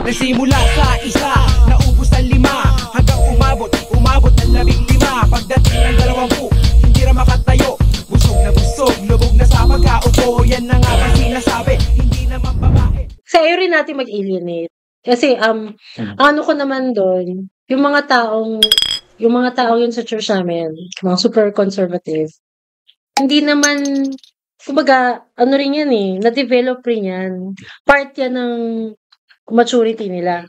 Nagsimula sa isa, naubos ang 5, hanggang umabot ng 15. Pagdating ng 20, hindi na makatayo. Busog na busog, lubog na sa pagkaupo. Yan na nga ba sinasabi, hindi naman babae. Sa ayaw rin natin mag-alienate. Kasi, ano ko naman doon, yung mga taong yun sa church namin, mga super conservative, hindi naman, kumbaga, ano rin yan na-develop rin yan. Part yan ng maturity nila.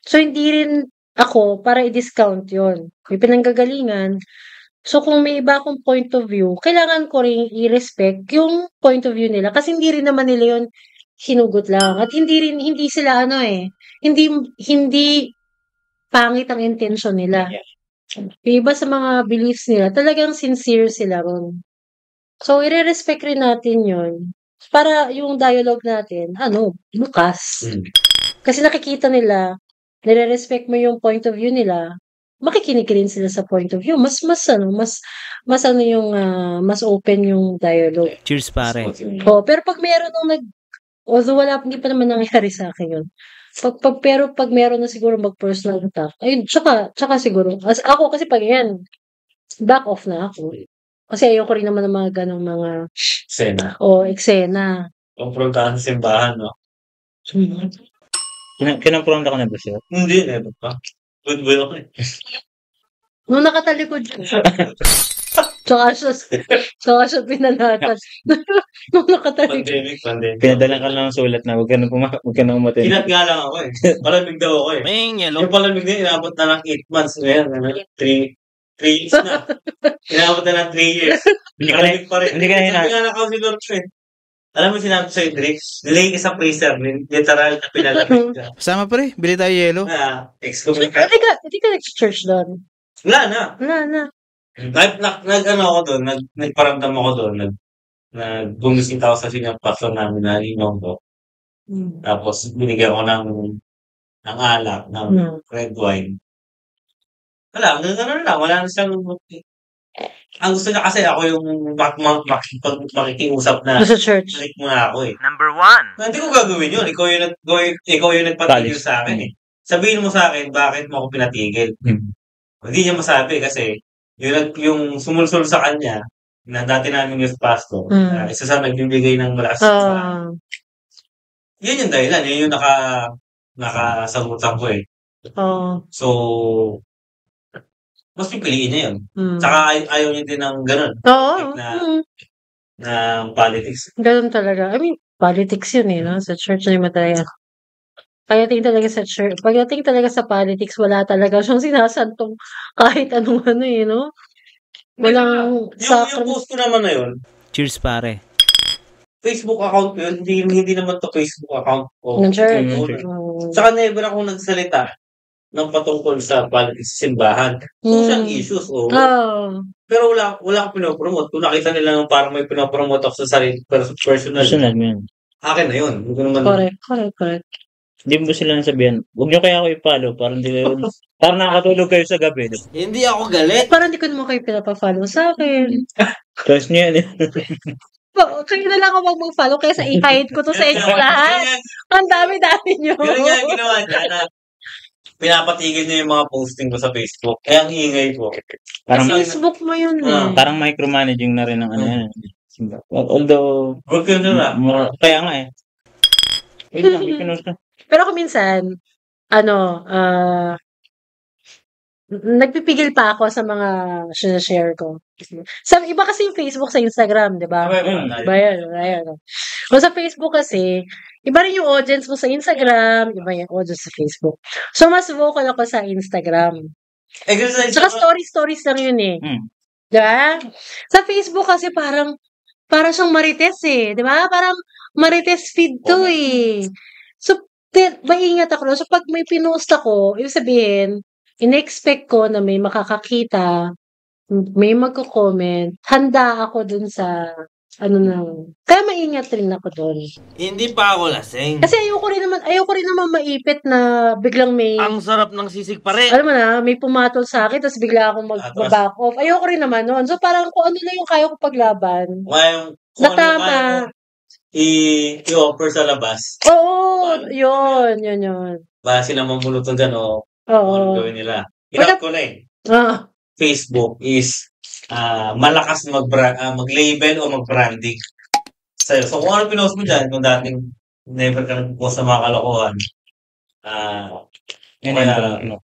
So, hindi rin ako para i-discount yun. May pinanggagalingan. So, kung may iba akong point of view, kailangan ko rin i-respect yung point of view nila. Kasi hindi rin naman nila yun hinugot lang. At hindi sila hindi pangit ang intention nila. Yung iba sa mga beliefs nila, talagang sincere sila ron. So, i-respect rin natin yun. Para yung dialogue natin, bukas. Kasi nakikita nila, nire-respect mo yung point of view nila, makikinig rin sila sa point of view. Mas open yung dialogue. Cheers, pare. Pero pag meron although hindi pa naman nangyari sa akin yun. Pero pag meron na siguro mag-personal attack, ayun, tsaka siguro. Ako kasi pag yan, back off na ako. Kasi ayoko rin naman ng mga ganong mga Eksena. Eksena. Komprontahan sa simbahan, no? Kinampronta ka na ba siya? Hindi, never pa. Goodwill ako eh. Nung nakatalikod siya. Tsaka siya pinanatas. Nung nakatalikod. Pandemic. Pinadala ka lang ng sulat na huwag ka nang umatin. Kinat nga lang ako eh. Palamig daw ako eh. Yung palamig na inabot na ng 8 months ngayon. 3 years na. Inabot na ng 3 years. Palamig pa rin. Hindi ka na Sabi nga na counselor ko eh. Alam mo sinabi sa'yo, Drix, nilay ka sa freezer, literal na pinalamig ka. Sama pa rin, bili tayo yelo. Excommunicate. Hindi ka nag-church doon? Wala na. Wala. Ako doon, nagparamdam ako doon, bumisita ako sa senior pastor namin na inom ko. Tapos binigyan ko ng alak, ng red wine. Wala na siyang. Ang gusto niya kasi ako yung makikiusap na sa church. balik mo na ako eh. Number 1. Hindi ko gagawin yun. Ikaw yung nagpatigil sa akin eh. Sabihin mo sa akin, bakit mo ako pinatigil? Hindi niya masabi kasi yung sumulsul sa kanya na dati namin youth pastor, isa sa nagbibigay ng malakas sa yun yung dahilan. Yun yung nakasagutan ko eh. So, mas pipiliin niya yun. Tsaka ayaw niya din ng ganun. Na politics. Ganun talaga. I mean, politics yun no? Sa church na yung madaya. Pagdating talaga sa politics, wala talaga siyang sinasantong kahit anong no? Walang yung post ko naman na yun. Cheers, pare. Facebook account ko yun. Hindi naman to Facebook account ko. Ng church. Tsaka never akong nagsalita ng patungkol sa politics sa simbahan. Social issues, Pero wala akong pinopromote. Kung nakita nila nung parang may pinopromote ako sa sarili, personal yun. Akin na yun. Correct. Hindi mo sila nasabihan, huwag nyo kaya ako i-follow, parang nakakatulog kayo sa gabi. Hindi ako galit. Parang hindi ko naman kayo pinapafollow sa akin. Trust nyo yan eh. Kayo na lang ako mag-follow kaysa i-hide ko to sa inyo lahat. Ang dami-dami nyo. Ganun nga ginawa niya na pinapatigil niya yung mga posting ko sa Facebook. Kaya ang ingay ko. Parang Facebook mo yun parang micromanaging na rin ng yan. Although, kaya nga eh. Pero kung minsan, nagpipigil pa ako sa mga share ko. Iba kasi yung Facebook sa Instagram, di ba? Ayan. O sa Facebook kasi, iba rin yung audience mo sa Instagram, iba yung audience sa Facebook. So, mas vocal ako sa Instagram. Tsaka stories lang yun eh. Diba? Sa Facebook kasi parang siyang marites eh. Diba? Parang marites feed to eh. So, maingat ako. So, pag may pinost ako, ibig sabihin, in-expect ko na may makakakita, may magko-comment, handa ako dun sa kaya maingat rin ako doon. Hindi pa ako lasing. Kasi ayoko rin naman maipit na biglang may ang sarap ng sisig pare. Alam mo na, may pumatol sa akin tapos bigla akong mag-back off. Ayoko rin naman noon. So parang kung ano lang yung kaya ko paglaban. Na tama. i-offer sa labas. Oo, yun. Ba sila mamulutong dyan o Oo. ano gawin nila. Hirap ko na eh. Ah, Facebook is malakas mag-label o mag-branding. So kung ano pinost mo dyan, kung dating never ka nag-post sa mga kalokohan, Yan kaya yung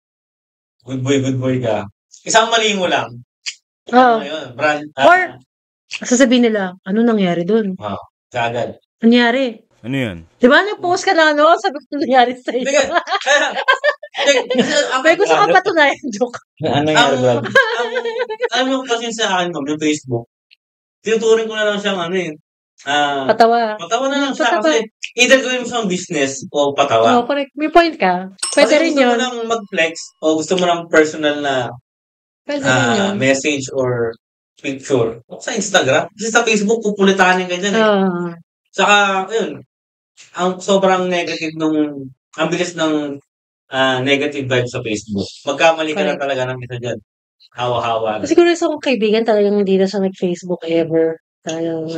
good boy ka. Isang mali mo lang. Oo. Yun, brand. Or- sasabihin nila, ano nangyari doon? Kagad. Nangyari? Ano yan? Di ba, nag-post ka na, ano? Sabi ko, nangyari sa'yo. May gusto ka patunayan, joke. Ano yung Brad? Ano kasi sa akin, ma'am, yung Facebook, tinuturing ko na lang siyang Patawa. patawa na lang siya kasi either gawin mo siyang business o patawa. Oo, correct. May point ka. Pwede Kasi rin gusto mo yun. lang mag-flex o gusto mo lang personal na Pwede rin yun. message or picture sa Instagram. Kasi sa Facebook, pupulitanin ka dyan eh. Saka, yun, ang sobrang negative ang bilis ng negative vibe sa Facebook. Magkamali ka na Correct. talaga ng isa dyan. Hawa-hawa. Siguro isa kong kaibigan talagang hindi na siya nag-Facebook ever. Talagang,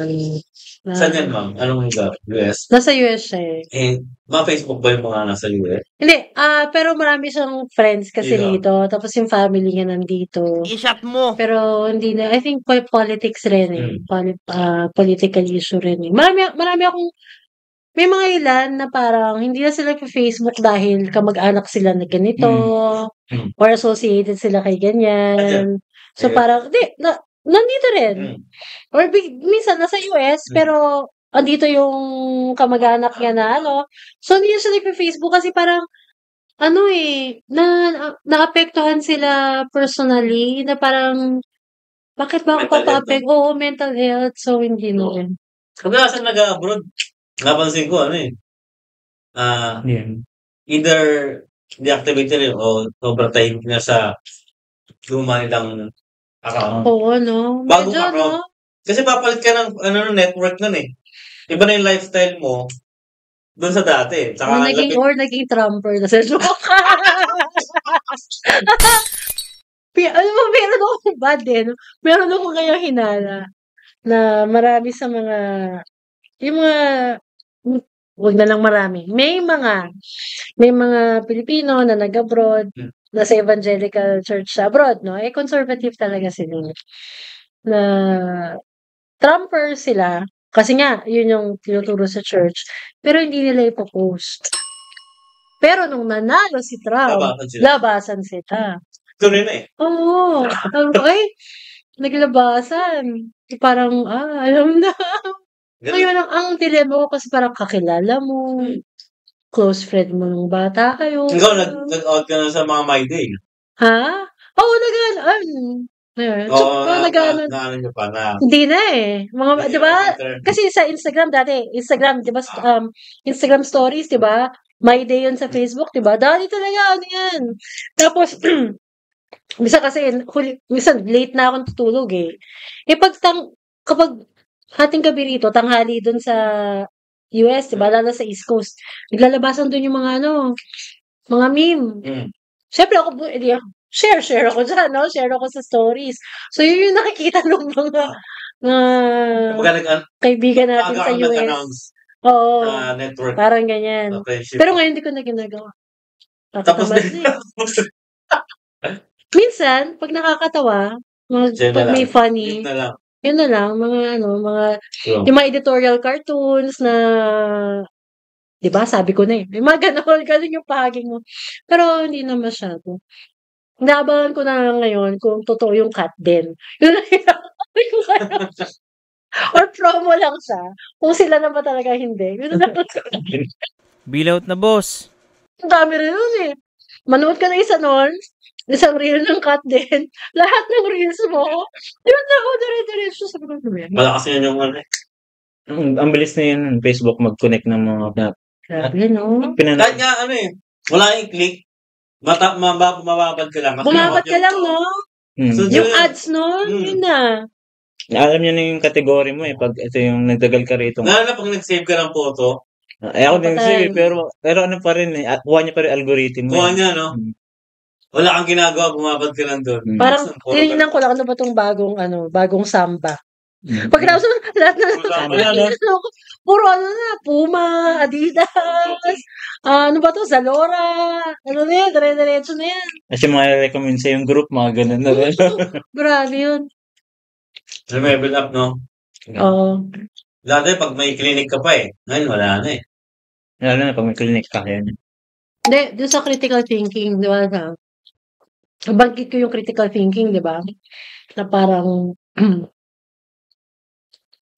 Saan yan, ma'am? Anong lugar? US? Nasa US siya eh. Mga Facebook ba yung mga nasa US? Hindi, pero marami siyang friends kasi Dito. dito. Tapos yung family niya nandito. I-shot mo! Pero hindi na, I think politics rin eh. Political issue rin eh. Marami akong, may mga ilan na parang hindi na sila Facebook dahil kamag-anak sila na ganito or associated sila kay ganyan. So parang, nandito rin. Or minsan nasa US, pero andito yung kamag-anak niya na So hindi na siya nagpa-Facebook kasi parang naapektuhan sila personally na parang bakit ba ako papapeg? Oo, mental health. So hindi na rin. Kadalasan nag-abroad. Napansin ko, either deactivate nila o overtime na sa luma nilang account. Oo, Bagong medyo, account. Kasi papalit ka ng network nun eh. Iba na yung lifestyle mo doon sa dati. Saka naging Trumper na sa joke. Meron akong bad eh. Meron akong kayang hinala na marami sa mga wag na lang marami. May mga Pilipino na nag-abroad, nasa evangelical church sa abroad, conservative talaga sila. Na Trumper sila, kasi nga, yun yung tinuturo sa church, pero hindi nila ipopost. Pero nung nanalo si Trump, labasan sila. Tuloy na eh. Oo. Naglabasan. Parang, alam na. Ngayon, ang dilemma ko kasi parang kakilala mo, close friend mo nung bata kayo. Ikaw, nag-out ka na sa mga My Day. Ha? Oo, Naanan nyo pa na. Hindi na eh. Di ba? Kasi sa Instagram dati, di ba, Instagram stories, di ba? My Day yun sa Facebook, di ba? Dati talaga, yan. Tapos, minsan late na akong tutulog eh. Kapag hating gabi rito, tanghali dun sa US, diba? Lalo sa East Coast. Naglalabasan dun yung mga mga meme. Siyempre ako, share ako dyan, Share ako sa stories. So, yun yung nakikita ng mga kaibigan natin sa US. Oo. Network. Parang ganyan. Pero ngayon, hindi ko na ginagawa. Tapos minsan, pag nakakatawa, pag may funny, yun na lang, yung mga editorial cartoons na, di ba, sabi ko na eh, may mga ganun yung pahaging mo. Pero hindi na masyado. Naabangan ko na lang ngayon kung totoo yung cut din. Yun na yun. Or promo lang siya. Kung sila na ba talaga hindi. Yun na lang. Bill out na, boss. Ang dami rin yun eh. Manood ka na isa nun. Isang reel ng cut din. Lahat ng reels mo. Yun na ako, dire-diretso. Sabi ko, malakas yun yung ang bilis na yun, Facebook mag-connect ng mga grabe, no? Kahit nga, wala yung click. Mababad ka lang. Bumabad ka lang, no? So, yung ads, no? Yun na. Alam niyo na yung category mo eh. Pag ito yung nagdagal ka rito. Lalo na pag nag-save ka ng photo. Ako din save, pero ano pa rin eh. Kuha niya pa rin algorithm. Kuha niya, no? Wala kang ginagawa, bumabad ka lang doon. Parang, tinignan ko lang ano ba itong bagong samba. Pag lahat na Puro ano na, Puma, Adidas, ano ba 'to, Zalora, ano na yan, dire-diretso na yan. Kasi mga recommend sa yung group, mga ganun na rin. Grabe yun. Level up, no? Oo. Dati pag may clinic ka pa eh. Ngayon wala na eh. Lalo na pag may clinic ka, yun. Hindi, doon sa critical thinking, di ba, nabanggit ko yung critical thinking, di ba? Na parang,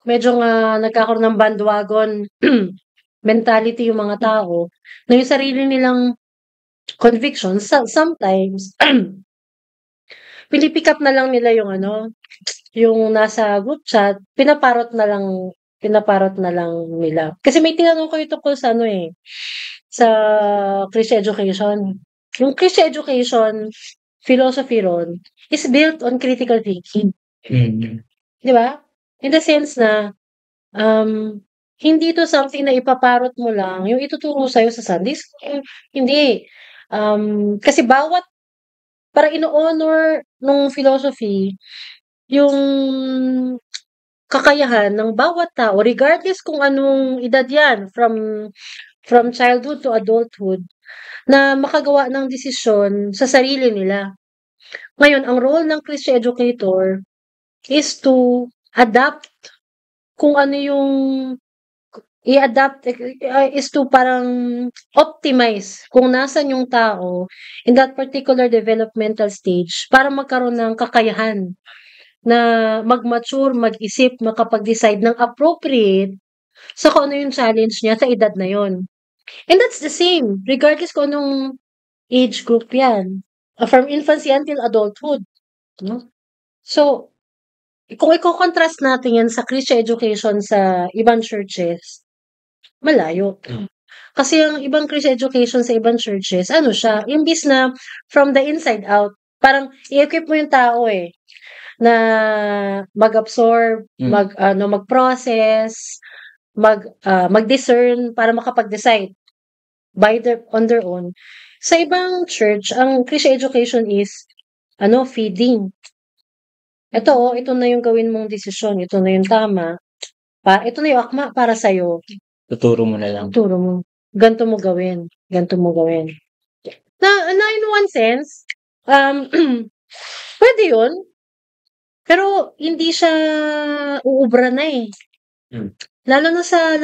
medyo nga nagkakaroon ng bandwagon mentality yung mga tao na yung sarili nilang convictions, sometimes, pinipick up na lang nila yung yung nasa group chat, pinaparot na lang nila. Kasi may tinanong ko ito ko sa sa Christian education. Yung Christian education philosophy ron is built on critical thinking. Di ba? In the sense na, hindi ito something na ipaparot mo lang, yung ituturo sa'yo sa Sunday school. Hindi. Kasi para ino-honor nung philosophy, yung kakayahan ng bawat tao, regardless kung anong edad yan, from childhood to adulthood, na makagawa ng desisyon sa sarili nila. Ngayon, ang role ng Christian educator is to adapt kung ano yung i-adapt is to parang optimize kung nasan yung tao in that particular developmental stage para magkaroon ng kakayahan na mag-mature, mag-isip, makapag-decide ng appropriate sa kung ano yung challenge niya sa edad na yon. And that's the same, regardless kung anong age group yan. From infancy until adulthood. No? So, kung i-contrast natin yan sa Christian education sa ibang churches, malayo. Kasi ang ibang Christian education sa ibang churches, siya, imbis na from the inside out, parang i-equip mo yung tao na mag-absorb, mag-process, mag-discern para makapag-decide on their own. Sa ibang church, ang Christian education is feeding. Ito na yung gawin mong desisyon, ito na yung tama. Ito na yung akma para sa'yo. Tuturo mo na lang. Tuturo mo. Ganto mo gawin. Na in one sense, pwede yun. Pero hindi siya uubra na eh. Lalo na sa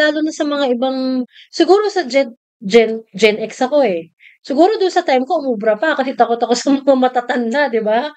mga ibang, siguro sa Gen X ako eh. Siguro doon sa time ko umubra pa kasi takot ako sa mga matatanda, di ba?